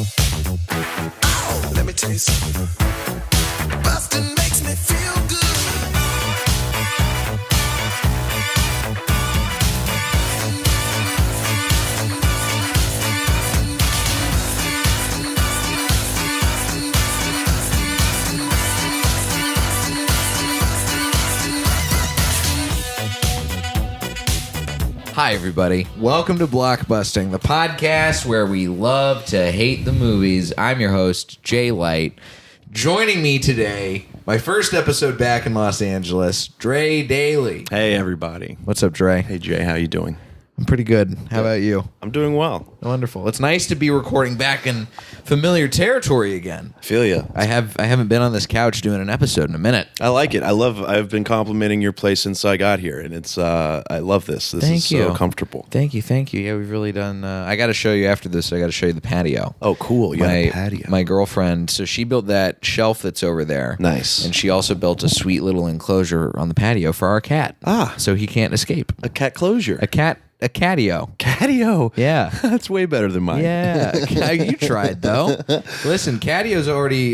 Oh, let me tell you something. Busting makes me feel good. Hi, everybody. Welcome to Blockbusting, the podcast where we love to hate the movies. I'm your host, Jay Light. Joining me today, my first episode back in Los Angeles, Drey Dailey. Hey, everybody. What's up, Drey? Hey, Jay. How you doing? I'm pretty good. How about you? I'm doing well. Wonderful. It's nice to be recording back in familiar territory again. I feel you. I haven't been on this couch doing an episode in a minute. I like it. I've been complimenting your place since I got here, and it's I love this. This is so comfortable. Thank you. Yeah, we've really done. I got to show you after this. I got to show you the patio. Oh, cool. You got a patio. My girlfriend. So she built that shelf that's over there. Nice. And she also built a sweet little enclosure on the patio for our cat. So he can't escape. A cat closure. A catio. Catio. Yeah. That's way better than mine. Yeah. You tried though. Listen, catio's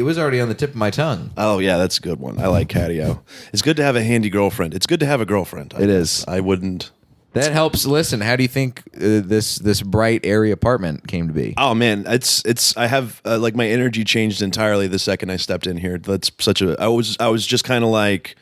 was already on the tip of my tongue. Oh yeah, that's a good one. I like catio. It's good to have a handy girlfriend. It's good to have a girlfriend. It is. I wouldn't. That helps. Listen, how do you think this bright, airy apartment came to be? Oh man, it's. I have like my energy changed entirely the second I stepped in here. That's such a. I was just kind of like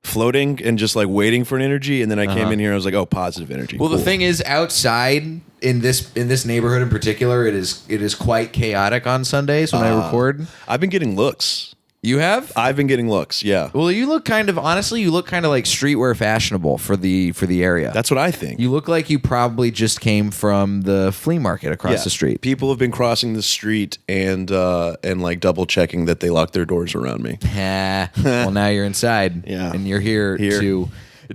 floating and just like waiting for an energy, and then I came in here and I was like, oh, positive energy. Well, cool. The thing is, outside in this neighborhood in particular, it is quite chaotic on Sundays when I record. I've been getting looks. You have? I've been getting looks. Yeah. Well, you look kind of like streetwear fashionable for the area. That's what I think. You look like you probably just came from the flea market across the street. People have been crossing the street and like double checking that they lock their doors around me. Well, now you're inside. Yeah. And you're here to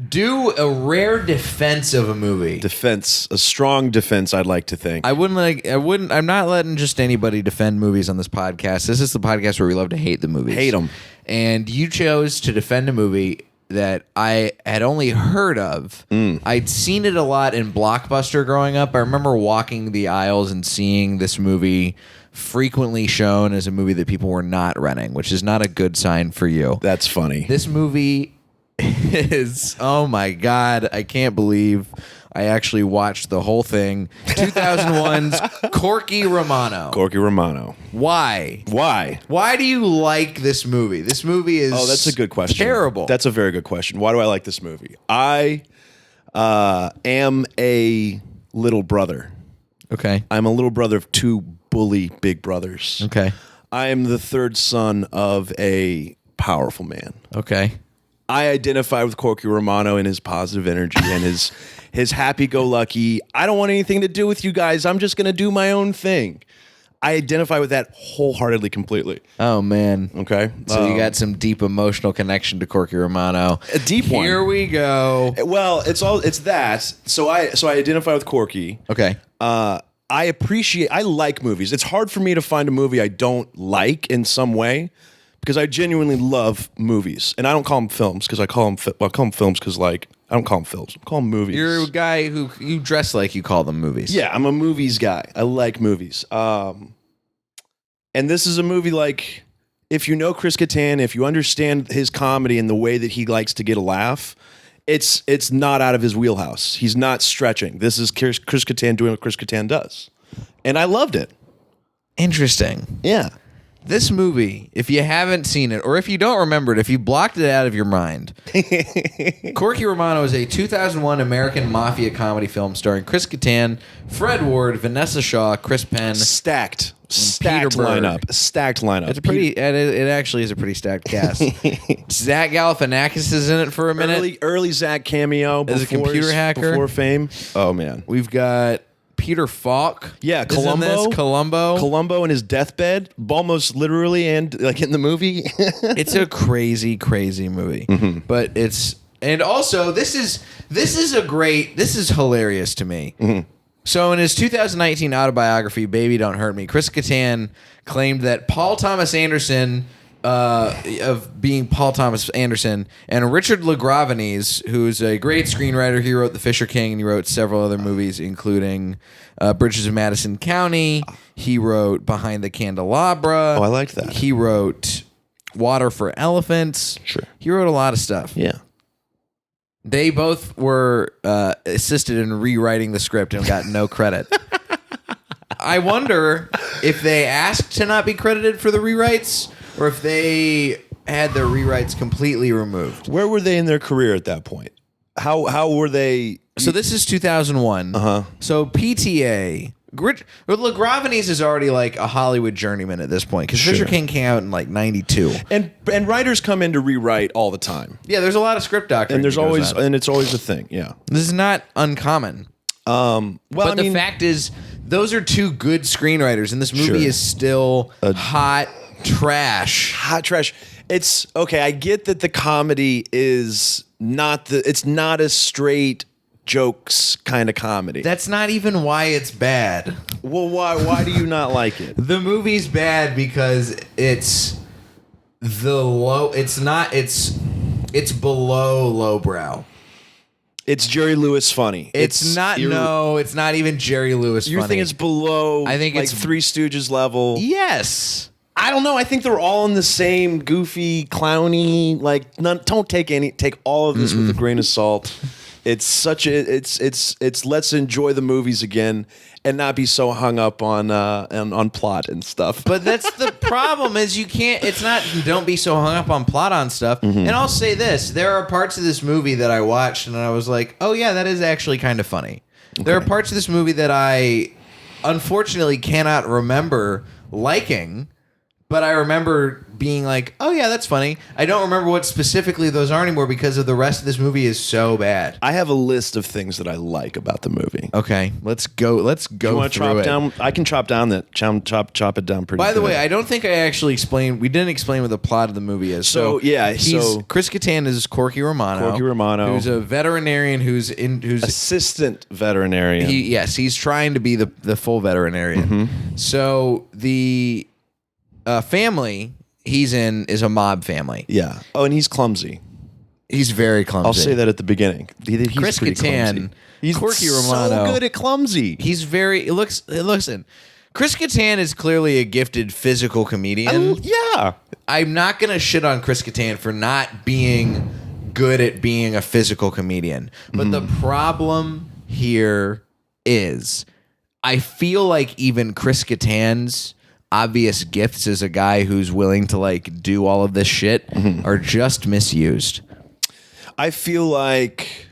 do a rare defense of a movie. A strong defense, I'd like to think. I'm not letting just anybody defend movies on this podcast. This is the podcast where we love to hate the movies. Hate them. And you chose to defend a movie that I had only heard of. I'd seen it a lot in Blockbuster growing up. I remember walking the aisles and seeing this movie frequently shown as a movie that people were not renting, which is not a good sign for you. That's funny. This movie is, oh my God, I can't believe I actually watched the whole thing. 2001's Corky Romano. Corky Romano. Why? Why do you like this movie? This movie is that's a good question. Terrible. That's a very good question. Why do I like this movie? I am a little brother. Okay. I'm a little brother of two bully big brothers. Okay. I am the third son of a powerful man. Okay. I identify with Corky Romano and his positive energy and his happy-go-lucky, I don't want anything to do with you guys, I'm just going to do my own thing. I identify with that wholeheartedly, completely. Oh, man. Okay? So you got some deep emotional connection to Corky Romano. A deep one. Here we go. Well, it's that. So I identify with Corky. Okay. I like movies. It's hard for me to find a movie I don't like in some way, because I genuinely love movies, and I don't call them films because I call them films because like I don't call them films. I call them movies. You're a guy who you dress like you call them movies. Yeah, I'm a movies guy. I like movies. And this is a movie like, if you know Chris Kattan, if you understand his comedy and the way that he likes to get a laugh, it's not out of his wheelhouse. He's not stretching. This is Chris Kattan doing what Chris Kattan does, and I loved it. Interesting. Yeah. This movie, if you haven't seen it, or if you don't remember it, if you blocked it out of your mind, Corky Romano is a 2001 American mafia comedy film starring Chris Kattan, Fred Ward, Vanessa Shaw, Chris Penn. Stacked Peter Berg. lineup. It's it actually is a pretty stacked cast. Zach Galifianakis is in it for a minute. Early Zach cameo as a computer hacker before fame. Oh man, we've got Peter Falk. Yeah, Columbo in his deathbed, almost literally, and like in the movie. It's a crazy movie, but it's, and also this is hilarious to me. So in his 2019 autobiography, Baby Don't Hurt Me, Chris Kattan claimed that Paul Thomas Anderson of being Paul Thomas Anderson, and Richard LaGravenese, who's a great screenwriter. He wrote The Fisher King, and he wrote several other movies, including Bridges of Madison County. He wrote Behind the Candelabra. Oh, I liked that. He wrote Water for Elephants. Sure. He wrote a lot of stuff. Yeah. They both were assisted in rewriting the script and got no credit. I wonder if they asked to not be credited for the rewrites, or if they had their rewrites completely removed. Where were they in their career at that point? How were they? So this is 2001. Uh-huh. So PTA... LaGravenese is already like a Hollywood journeyman at this point, because Fisher King came out in like 92. And writers come in to rewrite all the time. Yeah, there's a lot of script doctoring. And there's that goes always on. and it's always a thing. Yeah. This is not uncommon. Well, But the fact is, those are two good screenwriters, and this movie Sure. is still hot trash. hot trash. It's okay. I get that the comedy is not it's not a straight jokes kind of comedy. That's not even why it's bad. Well, why do you not like it? The movie's bad because it's below lowbrow. It's Jerry Lewis funny. It's not even Jerry Lewis funny. You think it's below? I think like it's Three Stooges level. Yes. I don't know. I think they're all in the same goofy, clowny. Like, don't take all of this with a grain of salt. It's such a it's let's enjoy the movies again and not be so hung up on plot and stuff. But that's the problem is don't be so hung up on plot on stuff. And I'll say this, there are parts of this movie that I watched and I was like, oh yeah, that is actually kind of funny. Okay. There are parts of this movie that I unfortunately cannot remember liking, but I remember being like, oh yeah, that's funny. I don't remember what specifically those are anymore because of the rest of this movie is so bad. I have a list of things that I like about the movie. Okay, let's go You want to through chop it. down? I can chop it down pretty. By the good. way, I don't think I actually explained. We didn't explain what the plot of the movie is. So, yeah, Chris Kattan is Corky Romano. Corky Romano. who's a veterinarian who's assistant veterinarian. he's trying to be the full veterinarian. So the family he's in is a mob family. Yeah. Oh, and he's clumsy. He's very clumsy. I'll say that at the beginning. He's Chris pretty Kattan, clumsy. He's Corky Romano. so good at clumsy. He's very. Listen, Chris Kattan is clearly a gifted physical comedian. Yeah. I'm not gonna shit on Chris Kattan for not being good at being a physical comedian. But the problem here is, I feel like even Chris Kattan's obvious gifts as a guy who's willing to like do all of this shit are just misused. I feel like,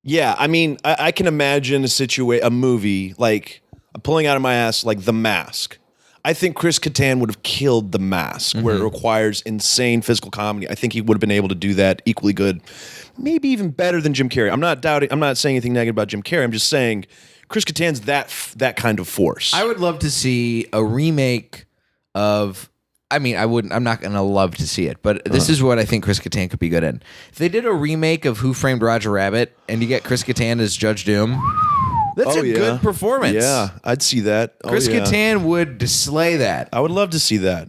yeah, I mean, I can imagine a movie like pulling out of my ass, like The Mask. I think Chris Kattan would have killed The Mask, where it requires insane physical comedy. I think he would have been able to do that equally good, maybe even better than Jim Carrey. I'm not saying anything negative about Jim Carrey. I'm just saying Chris Kattan's that kind of force. I would love to see a remake of. I mean, I'm not going to love to see it, but this is what I think Chris Kattan could be good in. If they did a remake of Who Framed Roger Rabbit and you get Chris Kattan as Judge Doom, that's a good performance. Yeah, I'd see that. Chris Kattan would slay that. I would love to see that.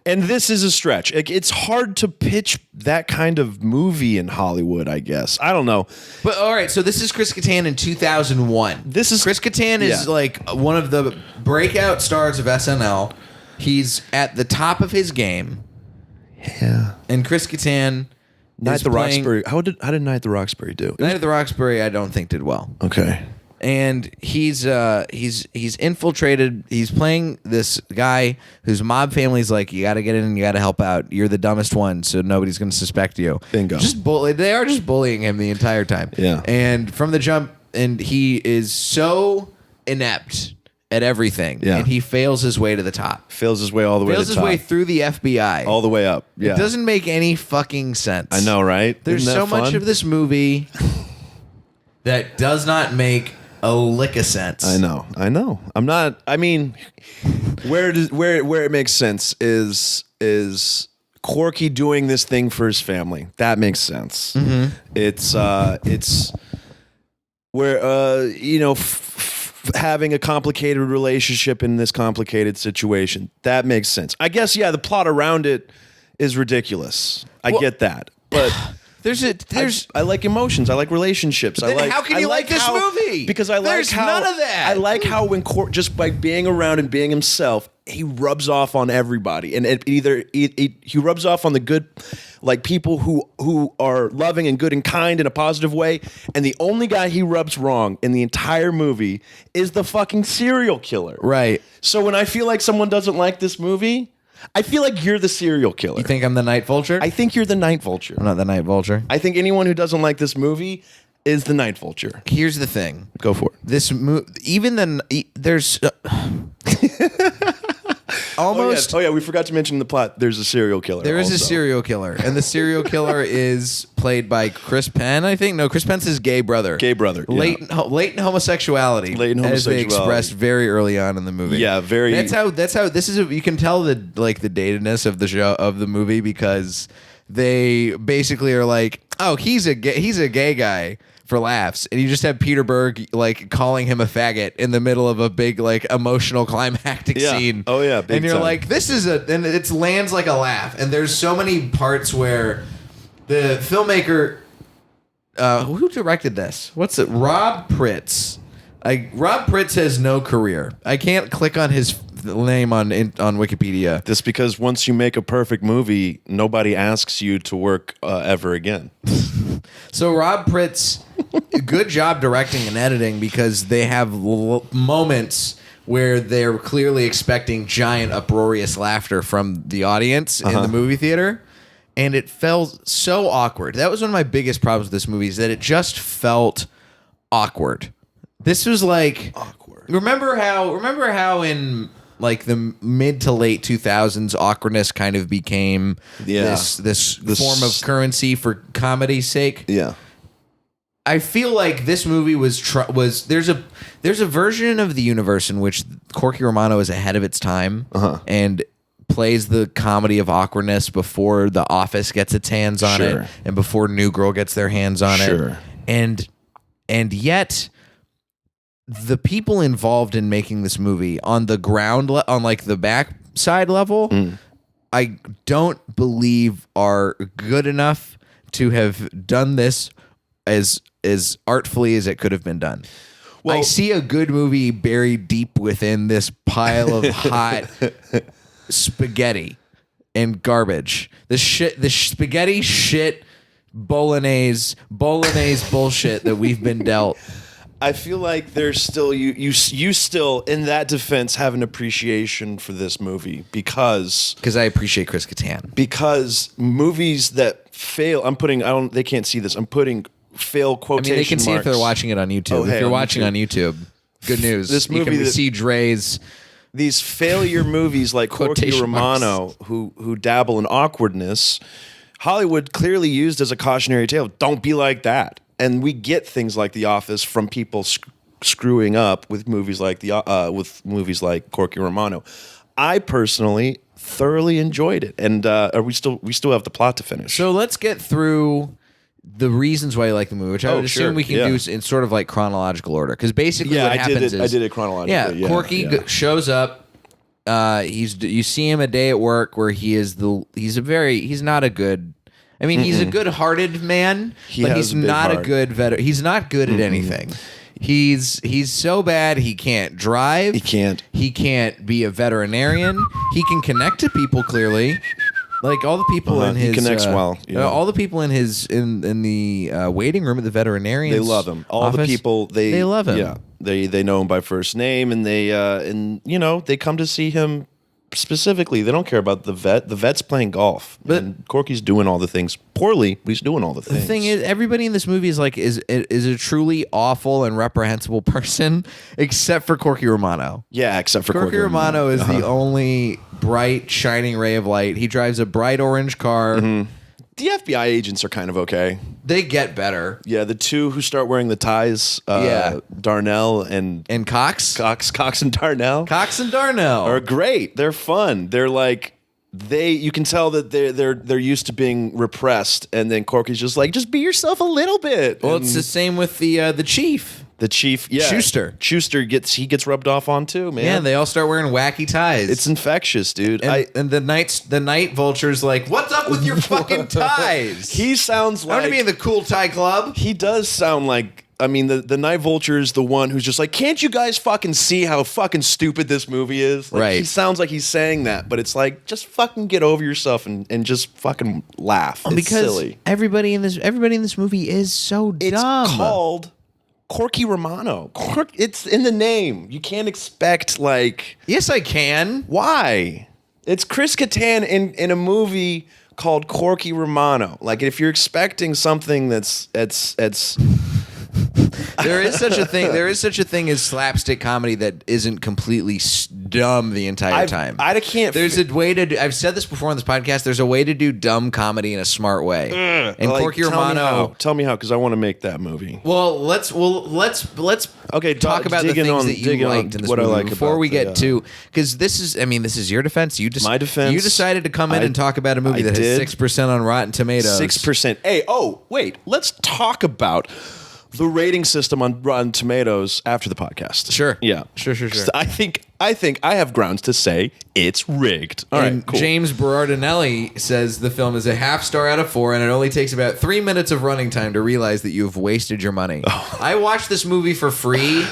And this is a stretch. It's hard to pitch that kind of movie in Hollywood, I guess. I don't know. But all right, so this is Chris Kattan in 2001. Chris Kattan is like one of the breakout stars of SNL. He's at the top of his game. Yeah. And Chris Kattan Night is at the playing, Roxbury. How did Night at the Roxbury do? Night at the Roxbury, I don't think did well. Okay. And he's infiltrated. He's playing this guy whose mob family's like, you got to get in and you got to help out. You're the dumbest one, so nobody's going to suspect you. Bingo. They are just bullying him the entire time. Yeah. And from the jump, and he is so inept at everything. Yeah. And he fails his way to the top. Fails his way all the way to the Fails his top. way through the FBI. All the way up. Yeah. It doesn't make any fucking sense. I know, right? There's Isn't that so much fun? of this movie that does not make a lick of sense. I know. I'm not. I mean, where it makes sense is Corky doing this thing for his family. That makes sense. Mm-hmm. It's where having a complicated relationship in this complicated situation. That makes sense. I guess. Yeah, the plot around it is ridiculous. I get that, but I like emotions. I like relationships. Then how can you like this movie? Because I like There's how none of that. I like how when just by being around and being himself, he rubs off on everybody, and he rubs off on the good, like people who are loving and good and kind in a positive way, and the only guy he rubs wrong in the entire movie is the fucking serial killer. Right. So when I feel like someone doesn't like this movie, I feel like you're the serial killer. You think I'm the Night Vulture? I think you're the Night Vulture. I'm not the Night Vulture. I think anyone who doesn't like this movie is the Night Vulture. Here's the thing. Go for it. This even there's almost. Oh yeah, we forgot to mention in the plot. There's a serial killer. There is also. a serial killer, and the serial killer is played by Chris Penn. I think no, Chris Penn's his gay brother. Gay brother. Yeah. Latent homosexuality. Latent as they homosexuality. expressed very early on in the movie. Yeah, very. That's how. This is. You can tell the datedness of the show of the movie because they basically are like, oh, he's a gay guy. For laughs, and you just have Peter Berg like calling him a faggot in the middle of a big like emotional climactic scene. Oh yeah, big and you're time. like, this is and it lands like a laugh. And there's so many parts where the filmmaker, who directed this? What's it? Rob Pritz. Rob Pritz has no career. I can't click on his name on Wikipedia. That's because once you make a perfect movie, nobody asks you to work ever again. So Rob Pritz, good job directing and editing because they have moments where they're clearly expecting giant uproarious laughter from the audience in the movie theater. And it felt so awkward. That was one of my biggest problems with this movie is that it just felt awkward. This was like Awkward. Remember how in like the mid to late 2000s awkwardness kind of became this form of currency for comedy's sake. Yeah. I feel like this movie was there's a version of the universe in which Corky Romano is ahead of its time and plays the comedy of awkwardness before The Office gets its hands on it and before New Girl gets their hands on it. And yet the people involved in making this movie on the ground on like the backside level I don't believe are good enough to have done this as artfully as it could have been done. Well, I see a good movie buried deep within this pile of hot spaghetti and garbage. The spaghetti shit bolognese bullshit that we've been dealt. I feel like there's still you still in that defense have an appreciation for this movie because I appreciate Chris Kattan. Because movies that fail, they can't see this. I'm putting fail quotation they can marks. see if they're watching it on YouTube. Oh, if you're watching on YouTube, good news. This movie you can see Drey's these failure movies like Corky Romano who dabble in awkwardness. Hollywood clearly used as a cautionary tale. Don't be like that. And we get things like The Office from people screwing up with movies like Corky Romano. I personally thoroughly enjoyed it, and we still have the plot to finish. So let's get through the reasons why you like the movie, which I would assume we can do in sort of like chronological order. Because basically, what happens is I did it chronologically. Corky shows up. You see him a day at work where he's not a good. I mean, he's a good-hearted man, but he's not a good veteran. He's not good at anything. He's so bad he can't drive. He can't be a veterinarian. He can connect to people clearly. Like all the people in his he connects well. Yeah. All the people in his in the waiting room at the veterinarian. They love him. All the people they love him. Yeah, they know him by first name, and they come to see him specifically. They don't care about the vet. The vet's playing golf, and Corky's doing all the things poorly. But he's doing all the things. The thing is, everybody in this movie is a truly awful and reprehensible person, except for Corky Romano. Yeah, except for Corky Romano is the only bright, shining ray of light. He drives a bright orange car. The FBI agents are kind of okay. They get better. Yeah, the two who start wearing the ties, Darnell and Cox and Darnell. Cox and Darnell are great. They're fun. They're like you can tell that they're used to being repressed, and then Corky's just like, just be yourself a little bit. Well, it's the same with the chief. The chief, yeah, Schuster gets rubbed off on too, man. Yeah, they all start wearing wacky ties. It's infectious, dude. And the night vulture's like, "What's up with your fucking ties?" He sounds like I want to be in the cool tie club. He does sound like. I mean, the night vulture is the one who's just like, can't you guys fucking see how fucking stupid this movie is? Like, right. He sounds like he's saying that, but it's like, just fucking get over yourself and just fucking laugh. It's because silly. Everybody in this movie is so dumb. It's called Corky Romano. It's in the name. You can't expect like. Yes, I can. Why? It's Chris Kattan in a movie called Corky Romano. Like, if you're expecting something that's there is such a thing. There is such a thing as slapstick comedy that isn't completely dumb the entire time. I can't. There's a way to do. I've said this before on this podcast. There's a way to do dumb comedy in a smart way. And like, Corky Romano. Tell me how, because I want to make that movie. Well, let's okay. talk about the things that you liked in this movie like before we get to, because this is your defense. My defense. You decided to come in and talk about a movie that has 6% on Rotten Tomatoes. 6%. Hey, wait. Let's talk about the rating system on Rotten Tomatoes after the podcast. Sure. Yeah. Sure. I think I have grounds to say it's rigged. All right, cool. James Berardinelli says the film is a 0.5 star out of 4, and it only takes about 3 minutes of running time to realize that you have wasted your money. Oh. I watched this movie for free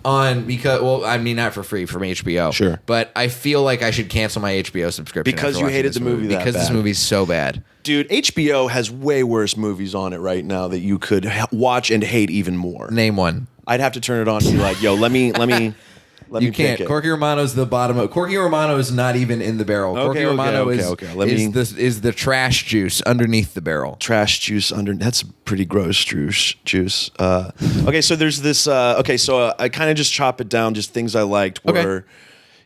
not for free, from HBO. Sure. But I feel like I should cancel my HBO subscription because you hated the movie that because bad. This movie's so bad. Dude, HBO has way worse movies on it right now that you could watch and hate even more. Name one. I'd have to turn it on and be like, yo, let me You can't. Pick it. Corky Romano's the bottom of. Corky Romano is not even in the barrel. Corky Romano is the trash juice underneath the barrel. Trash juice under. That's pretty gross juice. Okay, so there's this. I kind of just chop it down, just things I liked. Where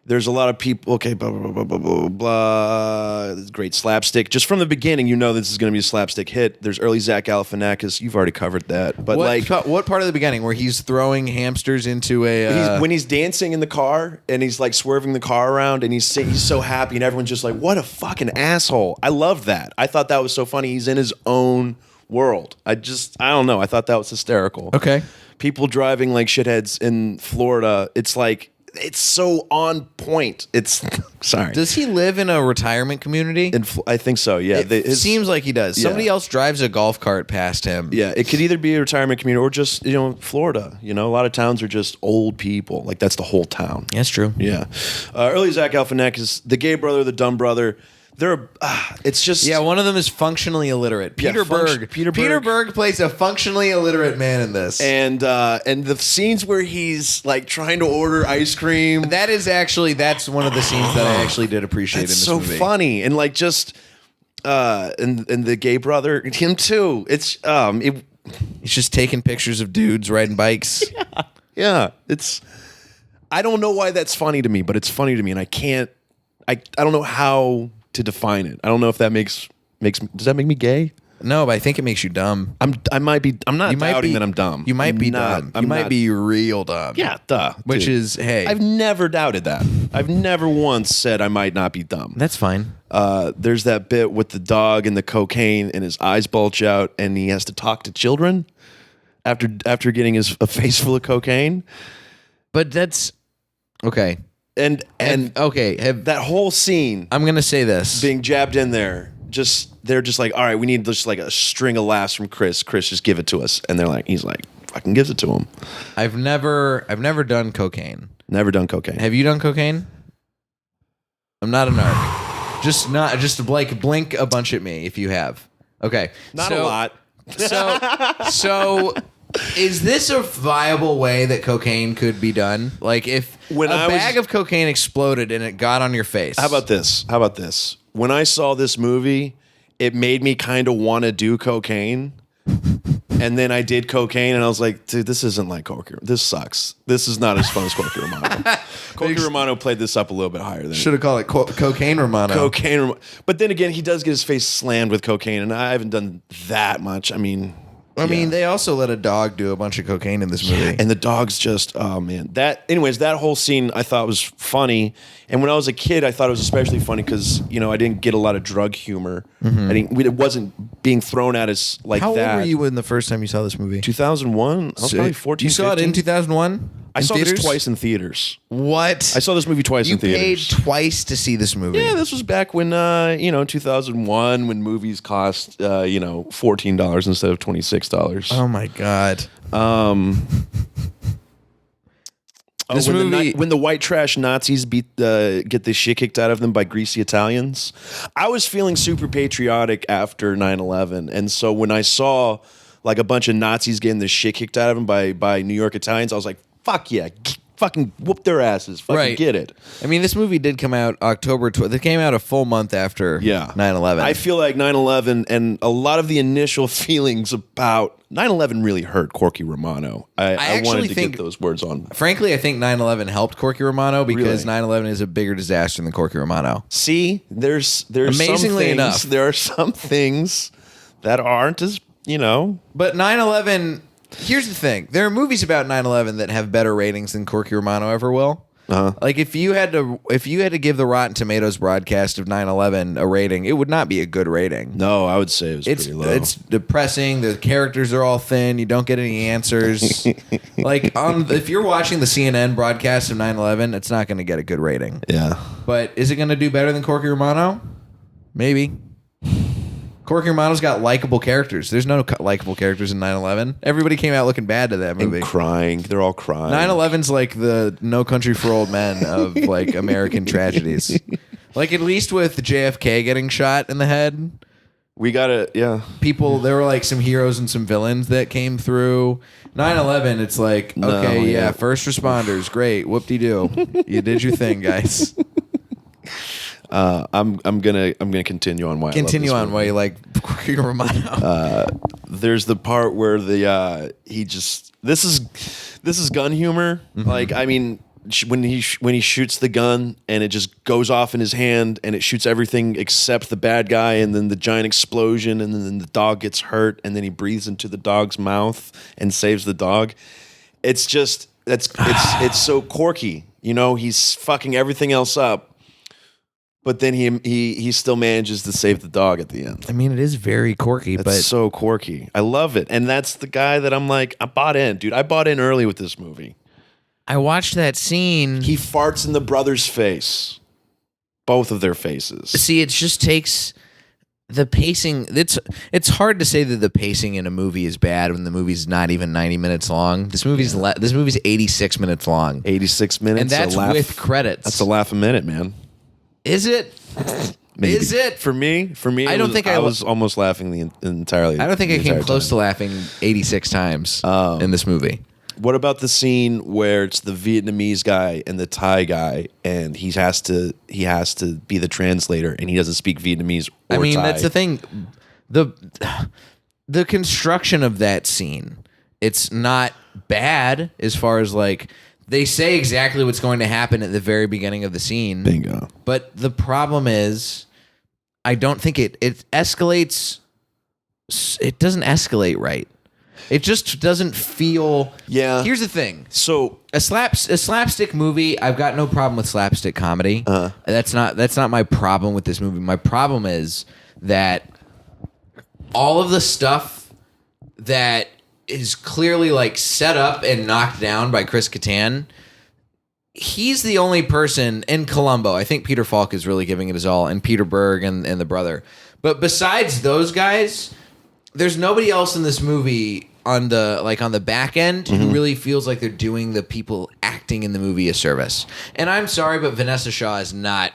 there's a lot of people. Okay, blah blah blah blah blah blah. Great slapstick. Just from the beginning, you know this is going to be a slapstick hit. There's early Zach Galifianakis. You've already covered that. But what part of the beginning where he's throwing hamsters into a when he's dancing in the car and he's like swerving the car around and he's so happy and everyone's just like, what a fucking asshole. I love that. I thought that was so funny. He's in his own world. I don't know. I thought that was hysterical. Okay. People driving like shitheads in Florida. It's like, it's so on point. It's sorry. Does he live in a retirement community? I think so. Yeah, it seems like he does. Yeah. Somebody else drives a golf cart past him. Yeah, it could either be a retirement community or just Florida. A lot of towns are just old people. Like that's the whole town. That's true. Yeah. Early Zach Galifianakis, the gay brother, the dumb brother. It's just one of them is functionally illiterate. Peter Berg. Peter Berg plays a functionally illiterate man in this, and the scenes where he's like trying to order ice cream. That's one of the scenes that I actually did appreciate in this movie. It's so funny and like just and the gay brother, him too. It's he's just taking pictures of dudes riding bikes. Yeah. It's I don't know why that's funny to me, but it's funny to me, and I don't know how to define it. I don't know if that makes does that make me gay? No, but I think it makes you dumb. I'm not doubting that I'm dumb. You might be dumb. You might be real dumb. Yeah, duh. Which dude. is, hey. I've never doubted that. I've never once said I might not be dumb. That's fine. There's that bit with the dog and the cocaine and his eyes bulge out and he has to talk to children after getting a face full of cocaine. But that's okay. And that whole scene, I'm gonna say this, being jabbed in there, they're just like, all right, we need just like a string of laughs from Chris. Chris, just give it to us, and he's like, fucking gives it to him. I've never done cocaine. Never done cocaine. Have you done cocaine? I'm not a narc. Just like blink a bunch at me if you have. Okay, not a lot. So. Is this a viable way that cocaine could be done? Like if a bag of cocaine exploded and it got on your face. How about this? When I saw this movie, it made me kind of want to do cocaine. And then I did cocaine and I was like, dude, this isn't like Corky. This sucks. This is not as fun as Corky Romano. Corky Romano played this up a little bit higher than should have called it Cocaine Romano. But then again, he does get his face slammed with cocaine and I haven't done that much. I mean, I mean, they also let a dog do a bunch of cocaine in this movie. And the dog's just, oh man. That whole scene I thought was funny. And when I was a kid, I thought it was especially funny because, I didn't get a lot of drug humor. It wasn't being thrown at us like How that. old were you when the first time you saw this movie? 2001? I was probably 14, You saw 15. it in 2001? I saw this twice in theaters. What? I saw this movie twice in theaters. You paid twice to see this movie. Yeah, this was back when, 2001, when movies cost, $14 instead of $26. Oh my God. This when movie, when the white trash Nazis get the shit kicked out of them by greasy Italians, I was feeling super patriotic after 9/11, and so when I saw like a bunch of Nazis getting the shit kicked out of them by New York Italians, I was like, "Fuck yeah, fucking whoop their asses, fucking get it." I mean, this movie did come out October 12th. It came out a full month after 9/11. I feel like 9/11 and a lot of the initial feelings about 9/11 really hurt Corky Romano. I wanted to get those words on. Frankly, I think 9/11 helped Corky Romano because Really? 9/11 is a bigger disaster than Corky Romano. See, there's Amazingly enough. there are some things that aren't as, But 9/11, here's the thing. There are movies about 9/11 that have better ratings than Corky Romano ever will. Like if you had to give the Rotten Tomatoes broadcast of 9/11 a rating, it would not be a good rating. No, I would say it was pretty low. It's depressing. The characters are all thin. You don't get any answers. If you're watching the CNN broadcast of 9/11, it's not going to get a good rating. Yeah. But is it going to do better than Corky Romano? Maybe. Corky Romano's got likable characters. There's no likable characters in 9/11. Everybody came out looking bad to that movie. And crying. They're all crying. 9/11's like the No Country for Old Men of like American tragedies. Like at least with JFK getting shot in the head, we gotta, there were like some heroes and some villains that came through. 9/11, it's like, first responders, great, whoop-de-doo. You did your thing, guys. I'm gonna continue on why I love this movie. Why you like Corky Romano. There's the part where this is gun humor. Like, I mean, when he shoots the gun and it just goes off in his hand and it shoots everything except the bad guy, and then the giant explosion, and then the dog gets hurt, and then he breathes into the dog's mouth and saves the dog. It's just it's so Corky. He's fucking everything else up. But then he still manages to save the dog at the end. I mean, it is very Corky, It's but so Corky. I love it. And that's the guy that I'm like, I bought in, dude. I bought in early with this movie. I watched that scene. He farts in the brother's face. Both of their faces. See, it just takes the pacing. It's hard to say that the pacing in a movie is bad when the movie's not even 90 minutes long. This movie's 86 minutes long. 86 minutes. And that's with credits. That's a laugh a minute, man. Is it? Maybe. Is it? For me, I was almost laughing entirely. I don't think I came close to laughing 86 times in this movie. What about the scene where it's the Vietnamese guy and the Thai guy, and he has to be the translator, and he doesn't speak Vietnamese or Thai? That's the thing. The construction of that scene, it's not bad as far as like they say exactly what's going to happen at the very beginning of the scene. Bingo. But the problem is, I don't think it escalates. It doesn't escalate right. It just doesn't feel. Yeah. Here's the thing. So a slapstick movie. I've got no problem with slapstick comedy. That's not my problem with this movie. My problem is that all of the stuff that is clearly like set up and knocked down by Chris Kattan. He's the only person in Columbo. I think Peter Falk is really giving it his all, and Peter Berg and the brother. But besides those guys, there's nobody else in this movie on the back end who really feels like they're doing the people acting in the movie a service. And I'm sorry, but Vanessa Shaw is not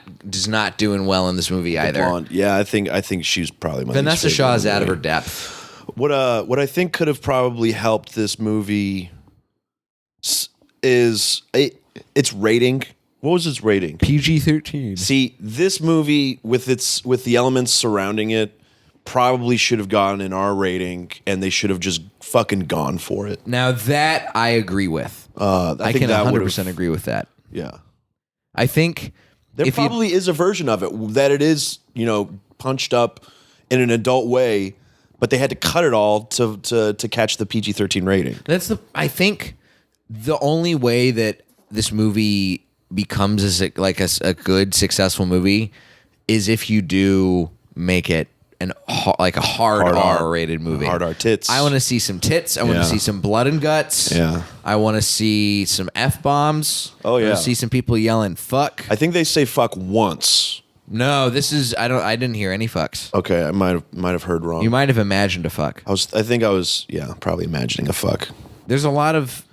doing well in this movie either. blonde. Yeah, I think she's probably my Vanessa least Shaw favorite is out of her movie. depth. What I think could have probably helped this movie is its rating. What was its rating? PG-13. See, this movie with the elements surrounding it probably should have gotten an R rating, and they should have just fucking gone for it. Now that I agree with. I can 100% agree with that. Yeah. I think There probably is a version of it that it is, punched up in an adult way, but they had to cut it all to catch the PG-13 rating. I think the only way that this movie becomes a good successful movie is if you do make it a hard R-rated movie. Hard R tits. I want to see some tits. I want to see some blood and guts. Yeah. I want to see some F-bombs. Oh, yeah. I want to see some people yelling fuck. I think they say fuck once. No, this is I didn't hear any fucks. Okay, I might have heard wrong. You might have imagined a fuck. I think I was probably imagining a fuck. There's a lot of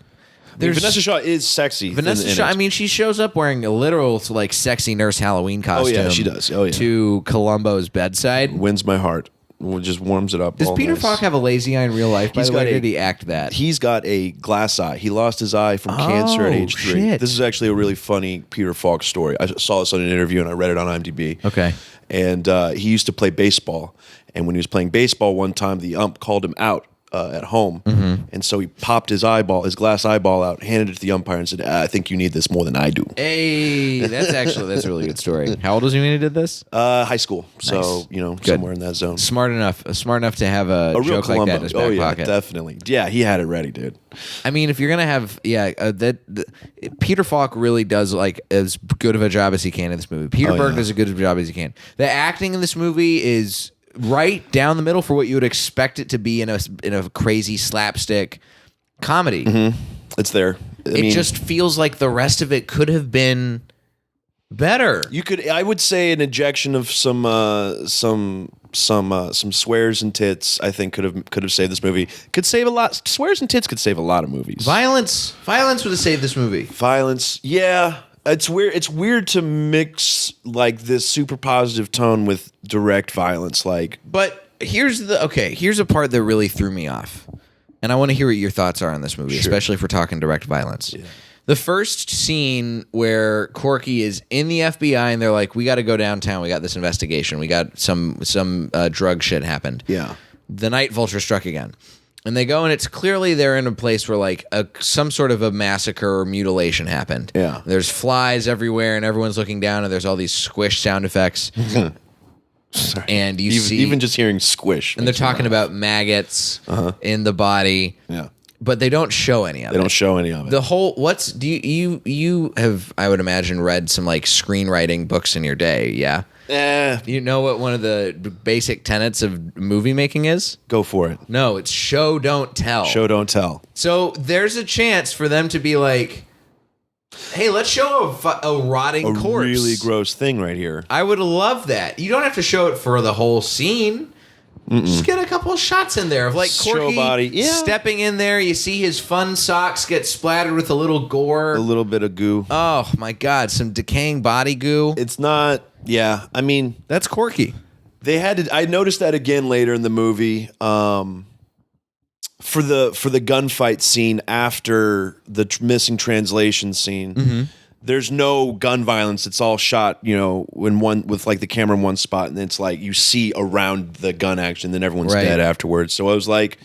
Vanessa Shaw is sexy. Vanessa Shaw. I mean, she shows up wearing a literal sexy nurse Halloween costume. Oh yeah, she does. Oh yeah. To Columbo's bedside. Wins my heart. Just warms it up. Does Peter Falk have a lazy eye in real life? By the way, or did he act that? He's got a glass eye. He lost his eye from cancer at age 3. Shit. This is actually a really funny Peter Falk story. I saw this on an interview and I read it on IMDb. Okay. And he used to play baseball. And when he was playing baseball one time, the ump called him out at home. Mm-hmm. And so he popped his glass eyeball out, handed it to the umpire and said, I think you need this more than I do. Hey, that's a really good story. How old was he when he did this? High school. Nice. So, somewhere in that zone. Smart enough to have a real joke Columbo. like that in his back pocket. Definitely. Yeah, he had it ready, dude. I mean, if you're gonna have, Peter Falk really does as good of a job as he can in this movie. Peter Berg does as good of a job as he can. The acting in this movie is right down the middle for what you would expect it to be in a crazy slapstick comedy. Mm-hmm. It's there. It just feels like the rest of it could have been better. I would say an injection of some swears and tits. I think could have saved this movie. Could save a lot. Swears and tits could save a lot of movies. Violence would have saved this movie. Violence, yeah. It's weird. It's weird to mix this super positive tone with direct violence. But here's a part that really threw me off, and I want to hear what your thoughts are on this movie, especially if we're talking direct violence. Yeah. The first scene where Corky is in the FBI and they're like, "We got to go downtown. We got this investigation. We got some drug shit happened." Yeah. The night vulture struck again. And they go, and it's clearly they're in a place where some sort of a massacre or mutilation happened. Yeah. There's flies everywhere, and everyone's looking down, and there's all these squish sound effects. Sorry. And even just hearing squish. And they're talking about maggots in the body. Yeah. But they don't show any of it. They don't show any of it. The whole you have, I would imagine, read some screenwriting books in your day, yeah? You know what one of the basic tenets of movie making is? Go for it. No, it's show, don't tell. Show, don't tell. So there's a chance for them to be like, hey, let's show a rotting corpse. A really gross thing right here. I would love that. You don't have to show it for the whole scene. Just get a couple of shots in there of Corky body. stepping in there. You see his fun socks get splattered with a little gore. A little bit of goo. Oh, my God. Some decaying body goo. It's not... Yeah, I mean... That's Corky. They had to... I noticed that again later in the movie. For the gunfight scene after the missing translation scene, there's no gun violence. It's all shot, with the camera in one spot, and then it's you see around the gun action, then everyone's dead afterwards. So I was like...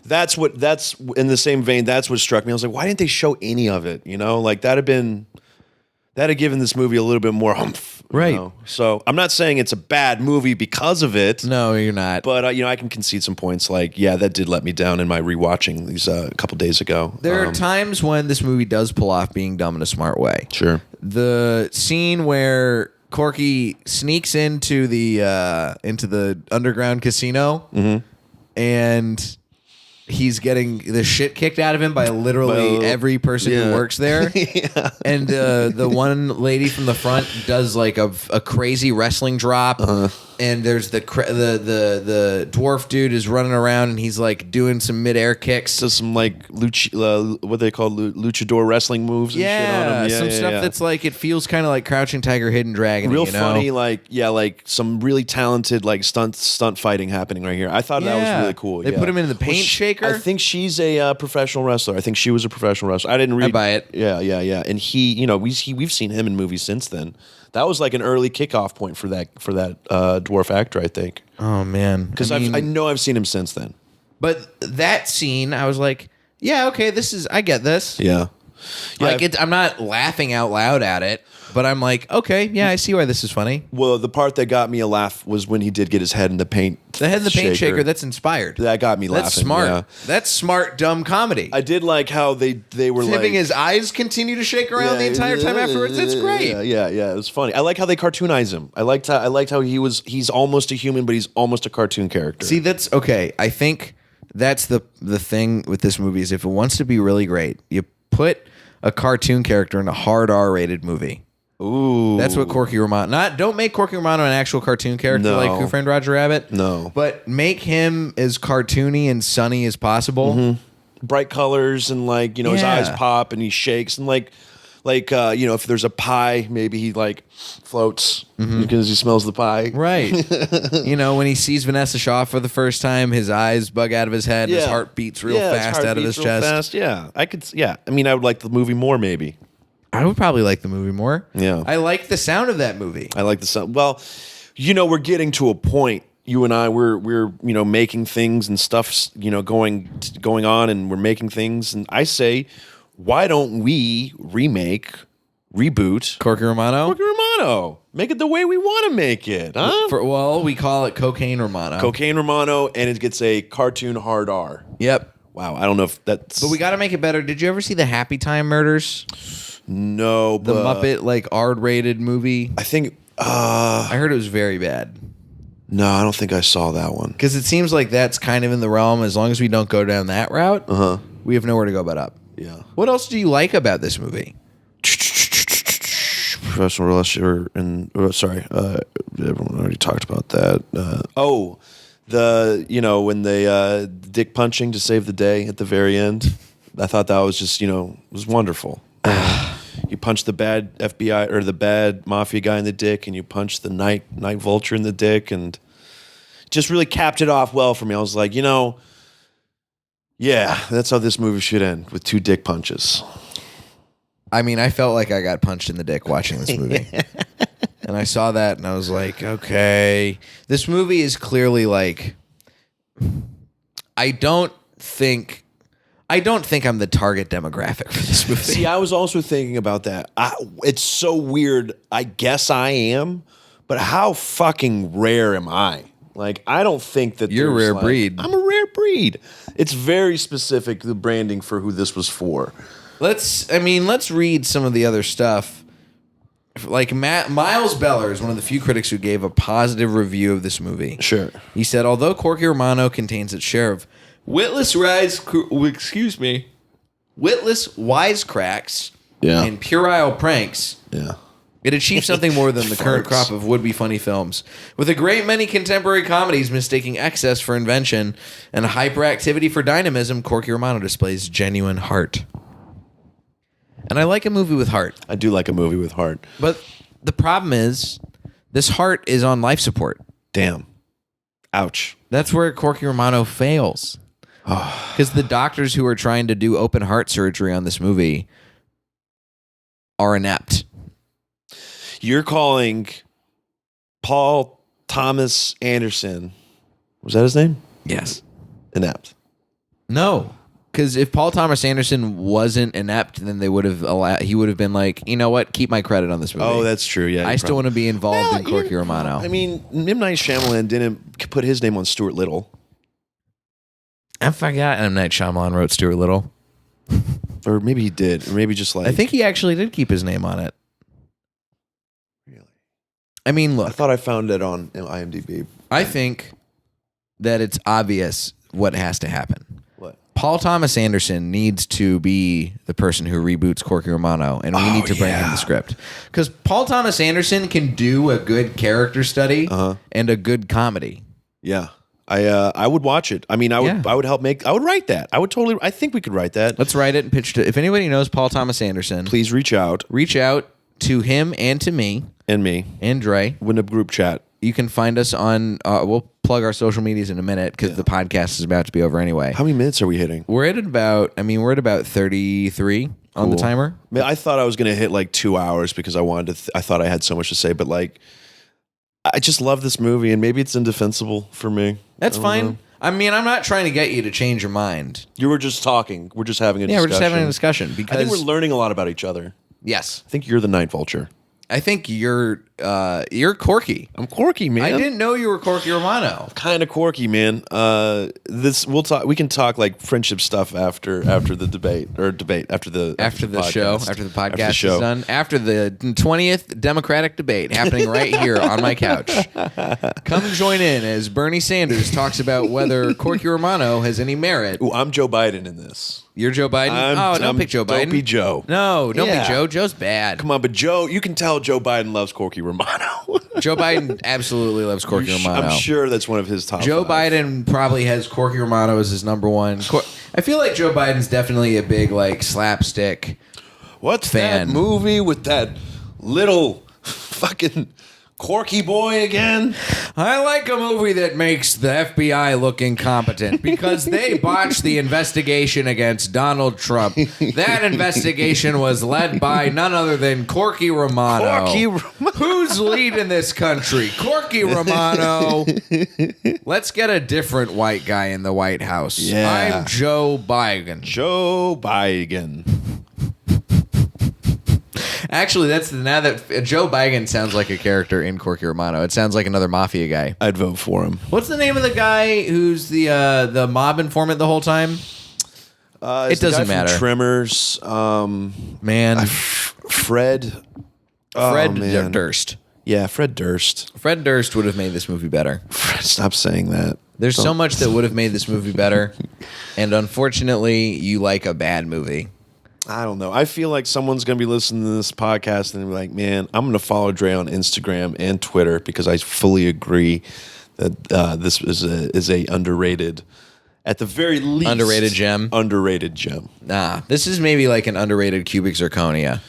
That's in the same vein, that's what struck me. I was like, why didn't they show any of it? That had given this movie a little bit more humph. Right. So I'm not saying it's a bad movie because of it. No, you're not. But, I can concede some points. That did let me down in my rewatching these a couple days ago. There are times when this movie does pull off being dumb in a smart way. Sure. The scene where Corky sneaks into the underground casino and... he's getting the shit kicked out of him by literally every person who works there. Yeah. And the one lady from the front does a crazy wrestling drop. And there's the dwarf dude is running around and he's doing some midair kicks. So some what they call luchador wrestling moves and shit on him. Some stuff that's it feels kind of like Crouching Tiger, Hidden Dragon. Real funny, some really talented stunt fighting happening right here. I thought that was really cool. They put him in the paint shaker. I think she's a professional wrestler. I think she was a professional wrestler. I didn't read. I buy it. Yeah. And he, we've seen him in movies since then. That was an early kickoff point for that dwarf actor, I think. Oh man, because I know I've seen him since then. But that scene, I was like, yeah, okay, I get this. Yeah. I'm not laughing out loud at it, But I'm like, okay, yeah, I see why this is funny. Well, the part that got me a laugh was when he did get his head in the paint. The head in the paint shaker, that's inspired. That got me laughing. That's smart. Yeah. That's smart, dumb comedy. I did like how they were Having like his eyes continue to shake around the entire time afterwards. It's great. Yeah. It was funny. I like how they cartoonize him. I liked how he's almost a human, but he's almost a cartoon character. See, that's okay. I think that's the thing with this movie is if it wants to be really great, you put a cartoon character in a hard R-rated movie. Ooh, that's what Corky Romano. Don't make Corky Romano an actual cartoon character like Who Framed Roger Rabbit. No, but make him as cartoony and sunny as possible. Mm-hmm. Bright colors and his eyes pop and he shakes and if there's a pie, maybe he floats because he smells the pie. Right. When he sees Vanessa Shaw for the first time, his eyes bug out of his head. And his heart beats real fast out of his chest. Fast. Yeah, I could. Yeah, I mean, I would like the movie more. Maybe I would probably like the movie more. Yeah, I like the sound of that movie. I like the sound. Well, we're getting to a point. You and I, we're making things and stuff's going on, and we're making things. And I say, why don't we reboot Corky Romano? Corky Romano. Make it the way we want to make it, huh? We call it Cocaine Romano. Cocaine Romano, and it gets a cartoon hard R. Yep. Wow, I don't know if that's... But we got to make it better. Did you ever see the Happy Time Murders? No, the Muppet, R-rated movie? I think... I heard it was very bad. No, I don't think I saw that one. Because it seems like that's kind of in the realm. As long as we don't go down that route, we have nowhere to go but up. Yeah. What else do you like about this movie? Professional relationship everyone already talked about that. When they dick punching to save the day at the very end. I thought that was just was wonderful. You punch the bad FBI or the bad mafia guy in the dick, and you punch the night vulture in the dick, and just really capped it off well for me. I was like, yeah, that's how this movie should end, with 2 dick punches. I mean, I felt like I got punched in the dick watching this movie. And I saw that and I was like, okay. This movie is clearly I don't think I'm the target demographic for this movie. See, I was also thinking about that. It's so weird. I guess I am, but how fucking rare am I? I don't think that you're a rare breed. I'm a rare breed. It's very specific, the branding for who this was for. Let's read some of the other stuff. Miles Beller is one of the few critics who gave a positive review of this movie. Sure. He said, although Corky Romano contains its share of witless wisecracks and puerile pranks, it achieved something more than the current crop of would-be funny films. With a great many contemporary comedies mistaking excess for invention and hyperactivity for dynamism, Corky Romano displays genuine heart. And I like a movie with heart. I do like a movie with heart. But the problem is, this heart is on life support. Damn. Ouch. That's where Corky Romano fails. Because the doctors who are trying to do open heart surgery on this movie are inept. You're calling Paul Thomas Anderson, was that his name? Yes. Inept. No. Because if Paul Thomas Anderson wasn't inept, then he would have been like, you know what, keep my credit on this movie. Oh, that's true. Yeah, I still want to be involved in Corky Romano. I mean, M. Night Shyamalan didn't put his name on Stuart Little. I forgot M. Night Shyamalan wrote Stuart Little. Or maybe he did. Or maybe just I think he actually did keep his name on it. Really? I mean, look. I thought I found it on IMDb. I think that it's obvious what has to happen. What? Paul Thomas Anderson needs to be the person who reboots Corky Romano, and we need to bring him the script. Because Paul Thomas Anderson can do a good character study and a good comedy. Yeah. I would watch it. I mean, I would help make. I would write that. I think we could write that. Let's write it and pitch it. If anybody knows Paul Thomas Anderson, please reach out. Reach out to him and to me. And me. And Drey. Win a group chat. You can find us on, we'll plug our social medias in a minute because the podcast is about to be over anyway. How many minutes are we hitting? We're at about 33 on the timer. I mean, I thought I was going to hit 2 hours because I wanted to, I thought I had so much to say, but I just love this movie and maybe it's indefensible for me. That's fine. I mean, I'm not trying to get you to change your mind. You were just talking. We're just having a discussion. Yeah, we're just having a discussion because I think we're learning a lot about each other. Yes. I think you're the night vulture. I think you're Corky. I'm Corky, man. I didn't know you were Corky Romano. Kind of quirky, man. We'll talk. We can talk like friendship stuff after the debate after the Show, after the podcast is done, after the 20th Democratic debate happening right here on my couch. Come join in as Bernie Sanders talks about whether Corky Romano has any merit. Ooh, I'm Joe Biden in this. You're Joe Biden? Don't pick Joe Biden. Don't be Joe. No, don't be Joe. Joe's bad. Come on, but Joe, you can tell Joe Biden loves Corky Romano. Joe Biden absolutely loves Corky Romano. I'm sure that's one of his top Joe 5. Biden probably has Corky Romano as his number one. I feel like Joe Biden's definitely a big like slapstick. What's fan. that movie with that little fucking Corky boy again? I like a movie that makes the FBI look incompetent because they botched the investigation against Donald Trump. That investigation was led by none other than Corky Romano. Corky Romano. Who's leading this country? Corky Romano. Let's get a different white guy in the White House. Yeah. I'm Joe Biden. Joe Biden. Actually, now that Joe Biden sounds like a character in Corky Romano. It sounds like another mafia guy. I'd vote for him. What's the name of the guy who's the mob informant the whole time? It doesn't matter. Tremors. Man, Fred. Fred Durst. Yeah, Fred Durst. Fred Durst would have made this movie better. Stop saying that. There's so much that would have made this movie better, and unfortunately, you like a bad movie. I don't know. I feel like someone's going to be listening to this podcast and be like, man, I'm going to follow Drey on Instagram and Twitter because I fully agree that this is a underrated, at the very least, Underrated gem. Underrated gem. Nah, this is maybe like an underrated cubic zirconia.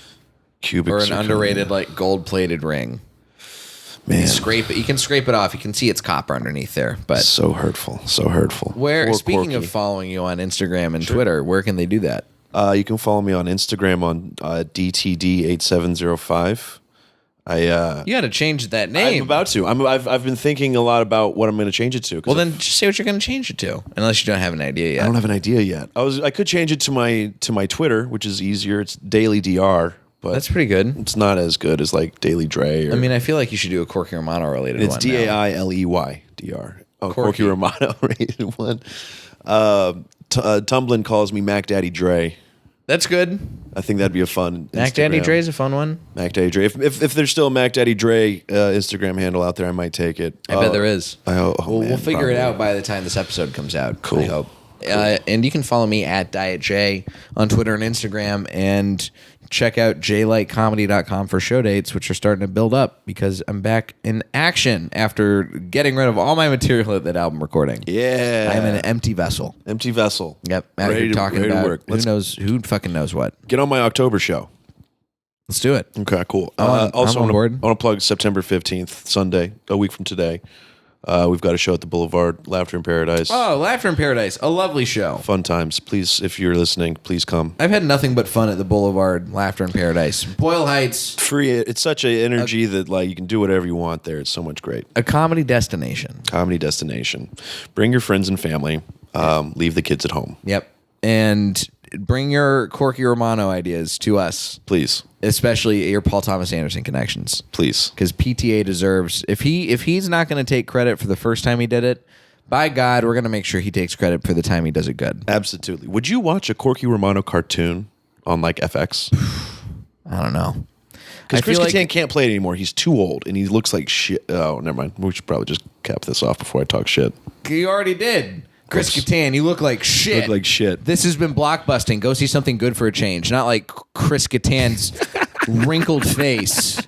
Or an underrated like gold-plated ring. Man, You can scrape it off. You can see it's copper underneath there. But so hurtful. So hurtful. Where? Poor Speaking Corky. of following you on Instagram and Twitter, where can they do that? You can follow me on Instagram on DTD8705. You got to change that name. I'm about to. I've been thinking a lot about what I'm going to change it to. Well, then just say what you're going to change it to, unless you don't have an idea yet. I don't have an idea yet. I could change it to my Twitter, which is easier. It's Dailey DR, but That's pretty good. it's not as good as like Daily Drey. I mean, I feel like you should do a Corky Romano related it's one. Now. Dailey DR. Oh, Corky. Corky Romano rated one. Tumblin calls me Mac Daddy Drey. That's good. I think that'd be a fun Mac Daddy Instagram. Dre's a fun one. Mac Daddy Drey. If there's still a Mac Daddy Drey Instagram handle out there, I might take it. I bet there is. We'll Figure it out by the time this episode comes out. Cool. I hope. And you can follow me at Diet J on Twitter and Instagram, and check out jlightcomedy.com for show dates, which are starting to build up because I'm back in action after getting rid of all my material at that album recording. Yeah. I'm an empty vessel. Empty vessel. Yep. Out Ready here to- talking ready to about work. who fucking knows what. Get on my October show. Let's do it. Okay, cool. I'm Also, on board. I want to plug September 15th, Sunday, a week from today. We've got a show at the Boulevard, Laughter in Paradise. Oh, Laughter in Paradise, a lovely show. Fun times. Please, if you're listening, please come. I've had nothing but fun at the Boulevard, Laughter in Paradise. Boyle Heights, Free. It's such an energy that like you can do whatever you want there. It's so much great. a comedy destination. Comedy destination. Bring your friends and family. Leave the kids at home, Yep. And bring your Corky Romano ideas to us, please. especially your Paul Thomas Anderson connections. Please. Because PTA deserves, if he's not going to take credit for the first time he did it, by God, we're going to make sure he takes credit for the time he does it good. Absolutely. Would you watch a Corky Romano cartoon on like FX? I don't know. Because I Chris feel Kattan can't play it anymore. He's too old and he looks like shit. Oh, never mind. We should probably just cap this off before I talk shit. You already did. Chris Oops. Kattan, you look like shit. Look like shit. This has been Blockbusting. Go see something good for a change. Not like Chris Kattan's wrinkled face